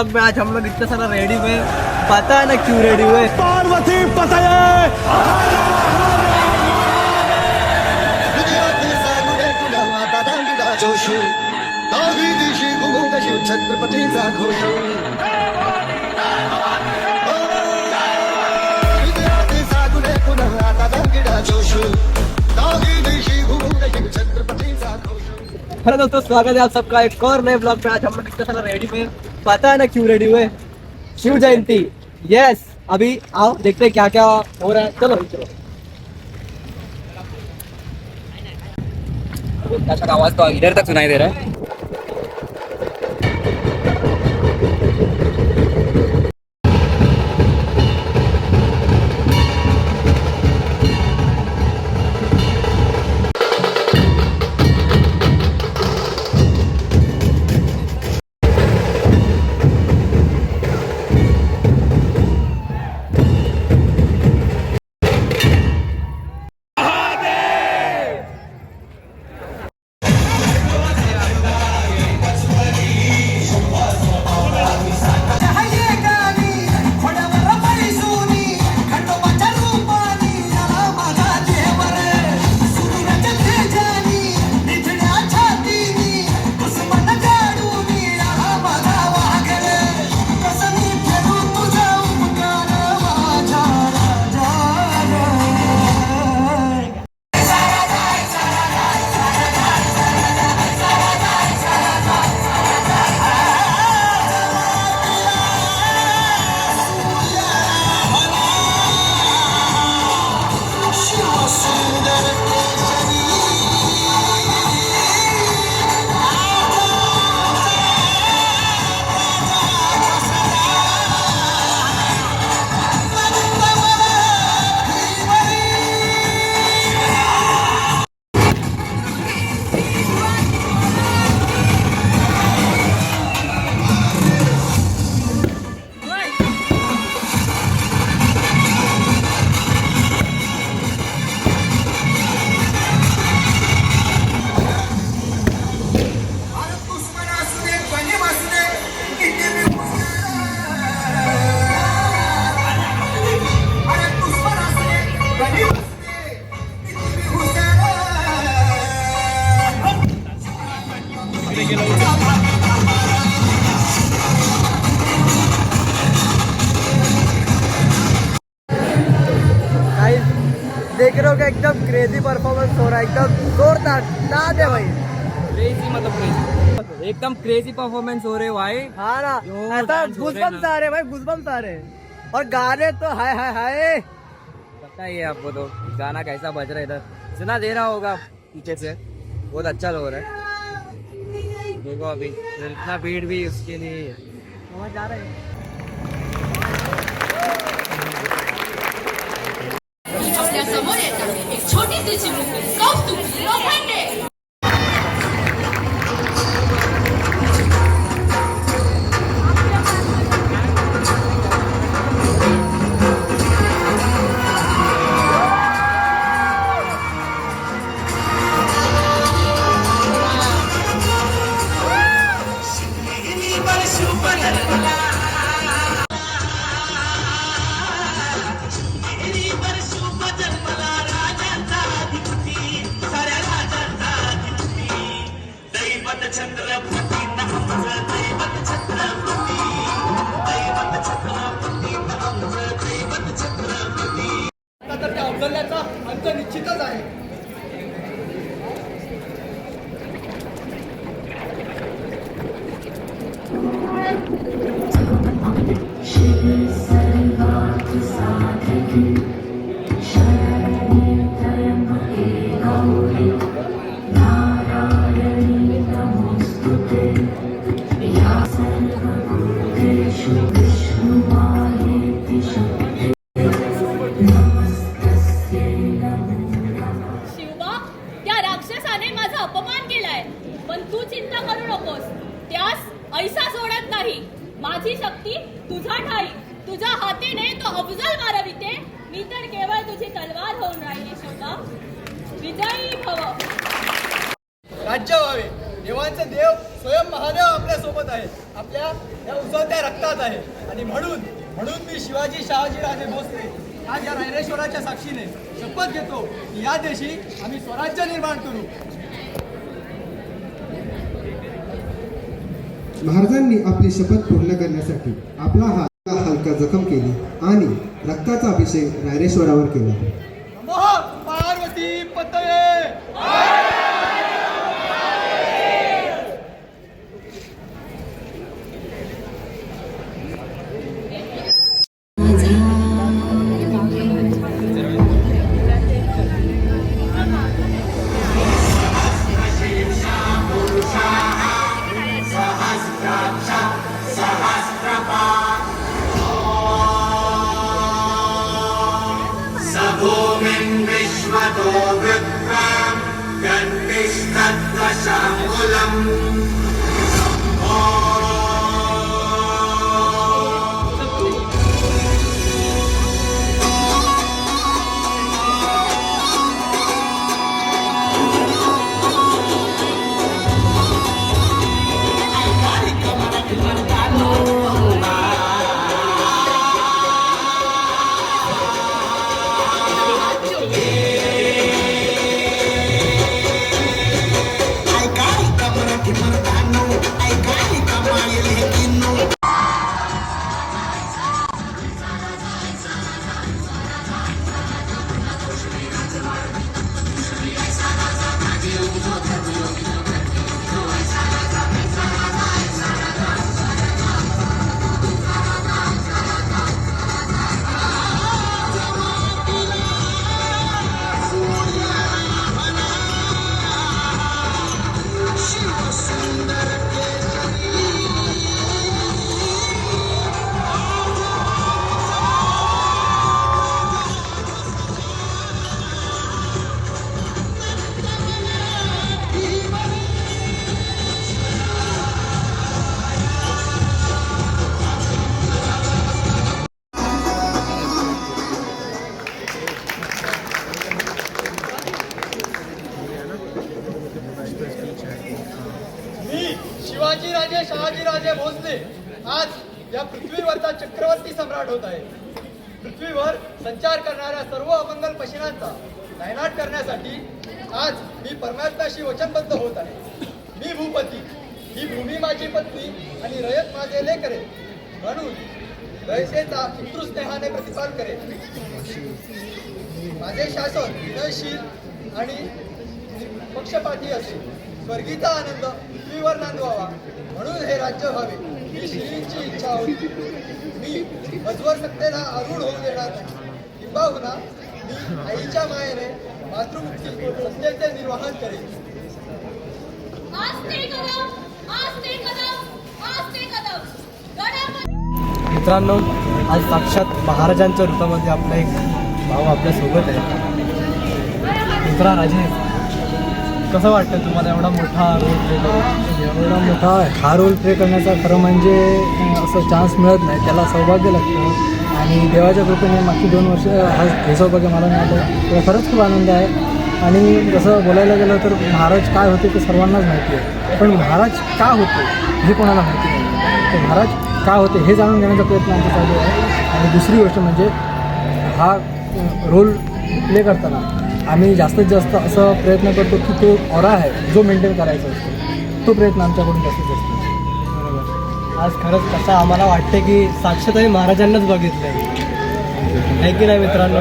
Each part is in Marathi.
आज हम लोग इतना सारा रेडी हुए, पता है ना क्यों रेडी हुए? पार्वती पता छत्रपतीचा घोष हेलो दोस्तों, स्वागत है आप सबका एक और नए ब्लॉग पे। आज हम लोग इतना सारा रेडी हुए, पता है ना क्यों रेडी हुए? शिव जयंती। यस, अभी आओ देखते हैं क्या क्या हो रहा है। चलो चलो। अच्छा, आवाज तो इधर तक सुनाई दे रहा है। देख रहे हो कि एकदम क्रेजी परफॉर्मेंस हो रहा है, एकदम जोरदार नाच है भाई। क्रेजी मतलब क्रेजी, एकदम क्रेजी परफॉर्मेंस हो रहे भाई। हाँ ना, ऐसा गुजबम्स आ रहे भाई, गुजबम्स आ रहे। और गाने तो हाय हाय हाय, पता ही है आपको तो गाना कैसा बज रहा है। इधर सुना दे रहा होगा पीछे से, बहुत अच्छा हो रहा है। देखो अभी इतना भीड़ भी उसके लिए समझ आ रहा है। आपल्या समोर येत आहे एक छोटीशी चिमुकली कौतुक लोखंडे। अंत निश्चितच आहे। माझी शक्ती तुझा ठाई, तुझ्या हातीने तो अफजल मारविते, मी तर केवळ तुझी तलवार होऊन राहिली। शोधा विजयी भव। राज्य व्हावे देवांचे देव स्वयं महादेव आपल्या सोबत आहे, आपल्या या उजळत्या रक्तात आहे. आणि म्हणून मी शिवाजी शहाजी राजे भोसले आज या रायरेश्वराच्या साक्षीने शपथ घेतो की या देशी आम्ही स्वराज्य निर्माण करू. महाराजांनी आपली शपथ पूर्ण करण्यासाठी आपला हात हलका जखम केली आणि रक्ताचा अभिषेक रायरेश्वरावर केला. नमः पार्वती पतये. भूमिं विश्वतो वृत्तां गन्निष्ठत्वशाङ्कुलम् शिवाजीराजे शहाजीराजे भोसले आज या पृथ्वीवरचा चक्रवर्ती सम्राट होत आहे. पृथ्वीवर संचार करणाऱ्या सर्व अमंगल पशिनांचा नायनाट करण्यासाठी आज मी परमात्म्याशी वचनबद्ध होत आहे. मी भूपती, ही भूमी माझी पत्नी आणि रयत माझे लेकरे, म्हणून रयतेचा पितृस्नेहाने प्रतिपाल करेन. माझे शासन विनयशील आणि पक्षपाती असेल. स्वर्गीचा आनंद पृथ्वीवर नांदवावा म्हणून हे राज्य व्हावे ही श्रींची इच्छा होती. मी अजवर सत्तेला आरूढ होऊ देणार नाही. किंबहुना मी आईच्या मायेने मातृमुक्ती सत्तेचे निर्वाहन करेन. आस्ते कदम, आस्ते कदम, आस्ते कदम. गणपती. मित्रांनो, आज साक्षात महाराजांच्या रूपामध्ये आपला एक भाऊ आपल्या सोबत आहे. मित्रा राजे, कसं वाटतं तुम्हाला एवढा मोठा रोल प्ले करून? एवढा मोठा हा रोल प्ले करण्याचा खरं म्हणजे असं चान्स मिळत नाही, त्याला सौभाग्य लागतं. आणि देवाच्या कृपेने मागची 2 वर्ष हे सौभाग्य मला मिळालं, त्याला खरंच खूप आनंद आहे. आणि जसं बोलायला गेलं तर महाराज काय होते ते सर्वांनाच माहिती आहे, पण महाराज का होते हे कोणाला माहिती नाही. तर महाराज का होते हे जाणून घेण्याचा प्रयत्न आमचा चालू आहे. आणि दुसरी गोष्ट म्हणजे हा रोल प्ले करताना आम्ही जास्तीत जास्त असं प्रयत्न करतो की तो ऑरा आहे जो मेंटेन करायचा असतो, तो प्रयत्न आमच्याकडून जास्तीत जास्त. बरोबर. आज खरंच कसं आम्हाला वाटतं की साक्षात आम्ही महाराजांनाच बघितलं आहे की नाही मित्रांनो.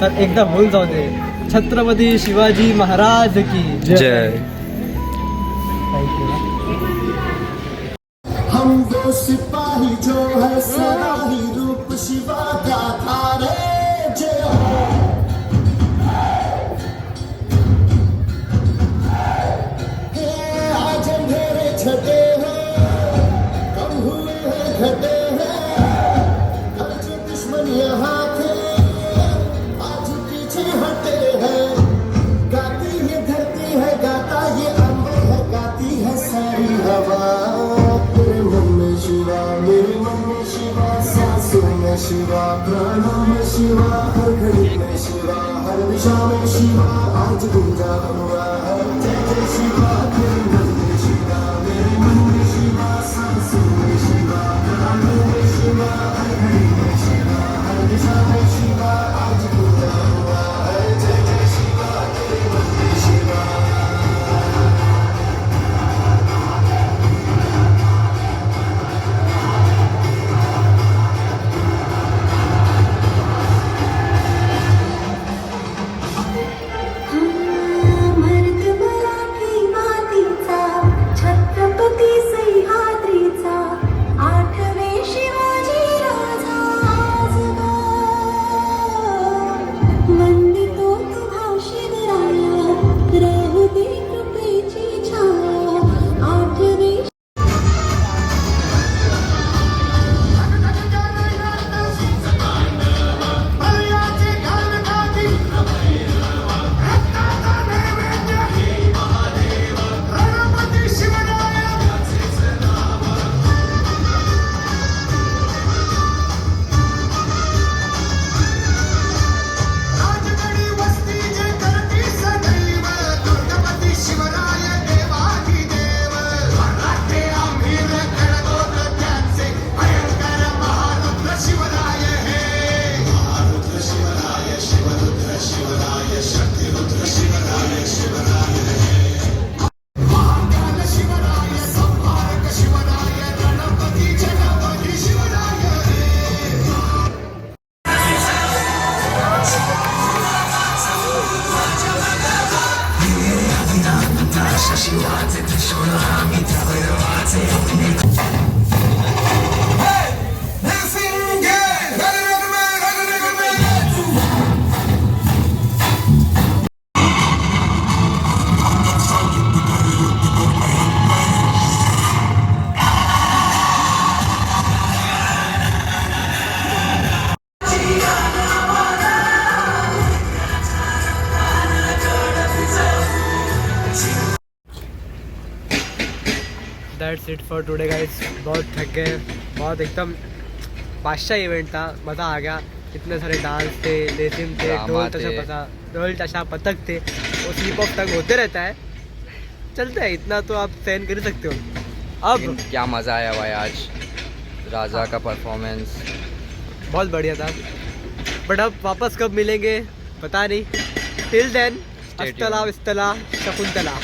तर एकदा बोल जाऊ दे. छत्रपती शिवाजी महाराज की जय. थँक्यू. हम वो सिपाही जो है सराही रूप शिवा का थारे जय हो. हे आज अंधेरे छटे हैं, कम हुए हैं घटे हैं, हर जो दुश्मन यहाँ थे आज पीछे हटे हैं. गाती ये धरती है, गाता ये अंबर है, गाती है सारी हवा. मेरे मन में शिवा, मेरे मन में शिवा, सांसों में शिवा, प्राणों में शिवा, हर घड़ी में शिवा, हर दिशा में शिवा आज गुंजा हुआ है. जय जय शिवा, मेरे मन में that's it for today guys. बहुत थक गए, बहुत एकदम बादशाह इवेंट था, मज़ा आ गया. इतने सारे डांस थे, लेसिम थे, ढोल टशा पतक थे, वो स्लिप ऑफ टंग होते रहता है. चलता है, इतना तो आप सहन कर सकते हो. अब क्या मज़ा आया भाई आज, राजा का परफॉर्मेंस बहुत बढ़िया था. बट अब वापस कब मिलेंगे पता नहीं. टिल देन, अस्तला विस्तला शकुंतला.